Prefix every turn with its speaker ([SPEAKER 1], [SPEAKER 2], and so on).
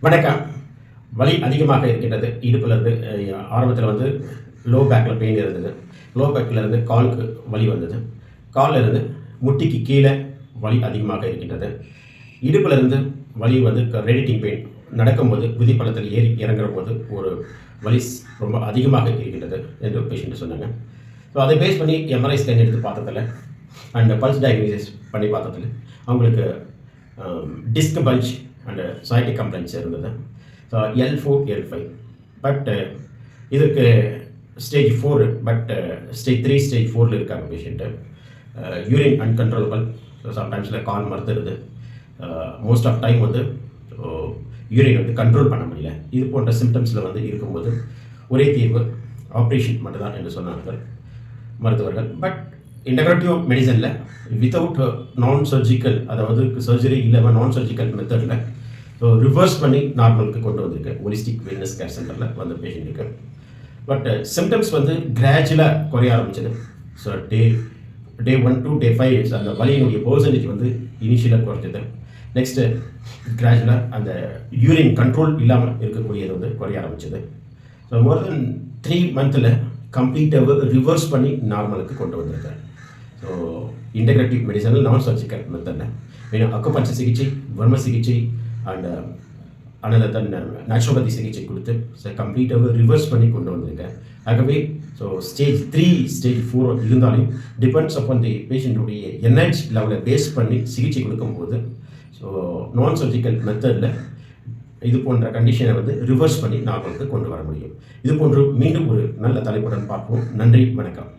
[SPEAKER 1] வணக்கம். வலி அதிகமாக இருக்கின்றது. இடுப்பிலிருந்து ஆரம்பத்தில் வந்து லோ பேக்கில் பெயின் இருந்தது. லோ பேக்கிலிருந்து காலுக்கு வலி வந்தது. காலில் இருந்து முட்டிக்கு கீழே வலி அதிகமாக இருக்கின்றது. இடுப்பிலிருந்து வலி வந்து ரேடியேட்டிங் பெயின். நடக்கும்போது குதிப்பள்ளத்தில் ஏறி இறங்குற போது ஒரு வலி ரொம்ப அதிகமாக இருக்கின்றது என்று பேஷண்ட் சொன்னாங்க. ஸோ அதை பேஸ் பண்ணி எம்ஆர்ஐ ஸ்கேன் எடுத்து பார்த்ததில்ல அண்ட் பல்ஸ் டயக்னோசிஸ் பண்ணி பார்த்ததில்ல அவங்களுக்கு disc bulge and sciatic complaints இருந்தது. ஸோ L4 L5 பட் இதுக்கு ஸ்டேஜ் 4 பட் ஸ்டேஜ் 3 ஸ்டேஜ் 4ல் இருக்காங்க பேஷண்ட்டு. Urine uncontrollable. ஸோ சம்டைம்ஸில் கால் மறுத்துருது. மோஸ்ட் ஆஃப் டைம் வந்து யூரின் வந்து கண்ட்ரோல் பண்ண முடியல. இது போன்ற சிம்டம்ஸில் வந்து இருக்கும்போது ஒரே தீர்வு ஆப்ரேஷன் மட்டும்தான் என்று சொன்னார்கள் மருத்துவர்கள். பட் இன்டகிரேட்டிவ் மெடிசனில் வித்தவுட் நான் சர்ஜிக்கல், அதாவது சர்ஜரி இல்லாமல் நான் சர்ஜிக்கல் மெத்தடில் ஸோ ரிவர்ஸ் பண்ணி நார்மலுக்கு கொண்டு வந்திருக்கு ஹோலிஸ்டிக் வெல்னஸ் கேர் சென்டரில் வந்த பேஷண்ட்டுக்கு. பட் சிம்டம்ஸ் வந்து கிராஜுவலாக குறைய ஆரம்பிச்சது. ஸோ டே 1 to day 5 அந்த வலியினுடைய பர்சன்டேஜ் வந்து இனிஷியலாக குறைஞ்சது. நெக்ஸ்ட்டு கிராஜுவலாக அந்த யூரின் கண்ட்ரோல் இல்லாமல் இருக்கக்கூடியது வந்து குறைய ஆரம்பிச்சது. ஸோ மோர் தென் 3 months கம்ப்ளீட்டாக ரிவர்ஸ் பண்ணி நார்மலுக்கு கொண்டு வந்திருக்கேன். ஸோ இன்டகிரேட்டிவ் மெடிசனில் நான் சர்ஜிக்கல் மெத்தடில் வேணும் அக்குபஞ்சர் சிகிச்சை, வர்ம சிகிச்சை அண்ட் அனதர் தன் நேச்சுரோபதி சிகிச்சை கொடுத்து கம்ப்ளீட்டாக ரிவர்ஸ் பண்ணி கொண்டு வந்திருக்கேன். ஆகவே ஸோ ஸ்டேஜ் 3 ஸ்டேஜ் 4 இருந்தாலும் டிபெண்ட்ஸ் அப்பான் தி பேஷண்ட்டுடைய எனர்ஜி லெவலை பேஸ் பண்ணி சிகிச்சை கொடுக்கும்போது ஸோ நான் சர்ஜிக்கல் மெத்தடில் இது போன்ற கண்டிஷனை வந்து ரிவர்ஸ் பண்ணி நார்மலுக்கு கொண்டு வர முடியும். இது போன்று மீண்டும் ஒரு நல்ல தலைப்புடன் பார்ப்போம். நன்றி, வணக்கம்.